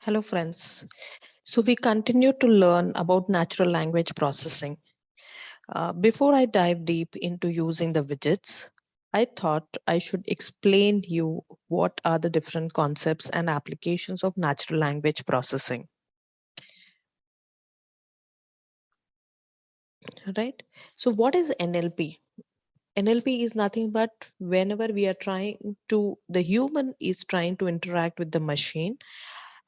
Hello, friends. So, we continue to learn about natural language processing. Before I dive deep into using the widgets, I thought I should explain you what are the different concepts and applications of natural language processing. Right? So, what is NLP? NLP is nothing but whenever the human is trying to interact with the machine,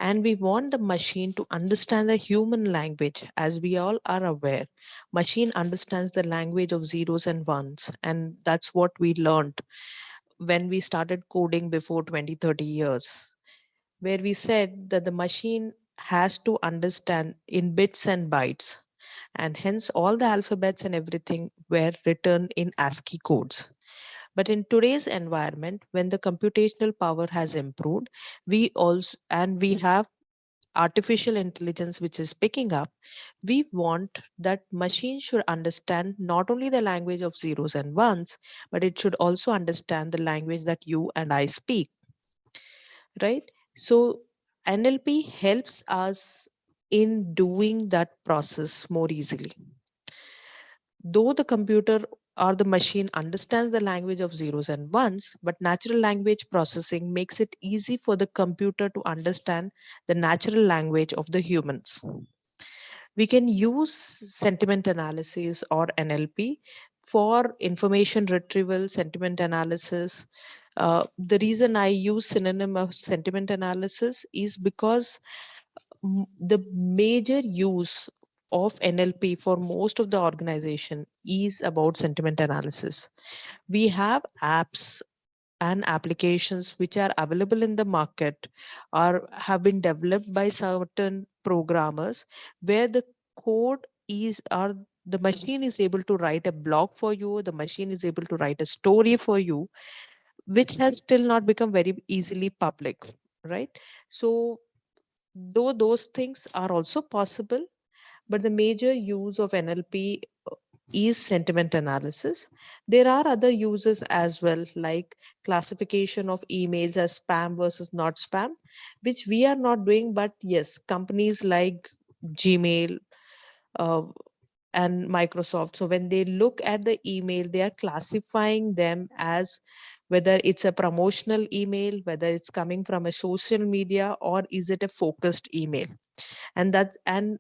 and we want the machine to understand the human language. As we all are aware, machine understands the language of zeros and ones, and that's what we learned when we started coding before 20, 30 years, where we said that the machine has to understand in bits and bytes, and hence all the alphabets and everything were written in ASCII codes. But in today's environment, when the computational power has improved, we have artificial intelligence which is picking up. We want that machine should understand not only the language of zeros and ones, but it should also understand the language that you and I speak, right? So NLP helps us in doing that process more easily. Though the computer or the machine understands the language of zeros and ones, but natural language processing makes it easy for the computer to understand the natural language of the humans. We can use sentiment analysis or NLP for information retrieval, sentiment analysis. The reason I use synonym of sentiment analysis is because the major use of NLP for most of the organization is about sentiment analysis. We have apps and applications which are available in the market or have been developed by certain programmers, where the code is or the machine is able to write a blog for you, the machine is able to write a story for you, which has still not become very easily public, right? So though those things are also possible, but the major use of NLP is sentiment analysis. There are other uses as well, like classification of emails as spam versus not spam, which we are not doing. But yes, companies like Gmail uh, and Microsoft, so when they look at the email, they are classifying them as whether it's a promotional email, whether it's coming from a social media, or is it a focused email. And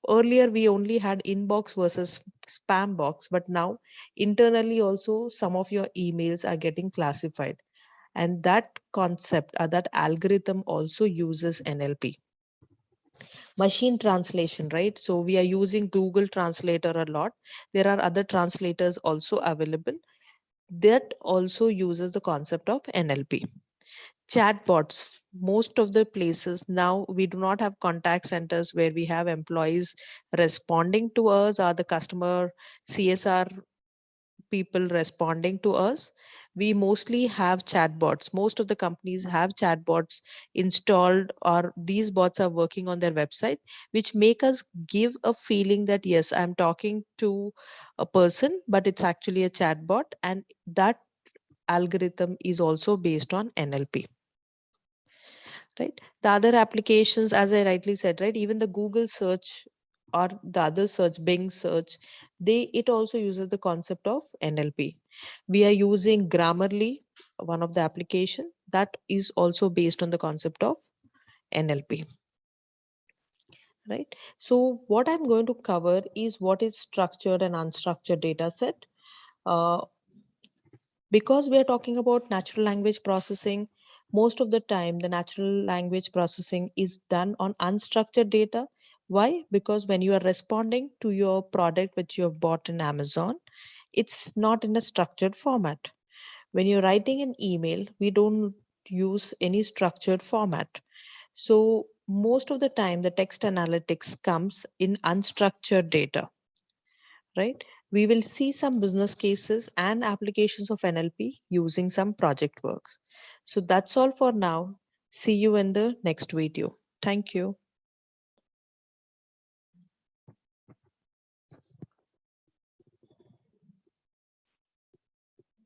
earlier we only had inbox versus spam box, but now internally also some of your emails are getting classified, and that concept or that algorithm also uses NLP. Machine translation, right? So we are using Google Translator a lot. There are other translators also available that also uses the concept of NLP. Chatbots, most of the places now we do not have contact centers where we have employees responding to us, or the customer CSR people responding to us. We mostly have chatbots. Most of the companies have chatbots installed, or these bots are working on their website, which make us give a feeling that yes, I'm talking to a person, but it's actually a chatbot, and that algorithm is also based on NLP. Right, the other applications, as I rightly said, right, even the Google search or the other search, Bing search, it also uses the concept of NLP. We are using Grammarly, one of the application that is also based on the concept of NLP. Right, so what I'm going to cover is what is structured and unstructured data set. uh, because we are talking about natural language processing, most of the time the natural language processing is done on unstructured data. Why? Because when you are responding to your product which you have bought in Amazon, it's not in a structured format. When you're writing an email, we don't use any structured format. So most of the time the text analytics comes in unstructured data, right? We will see some business cases and applications of NLP using some project works. So that's all for now. See you in the next video. Thank you.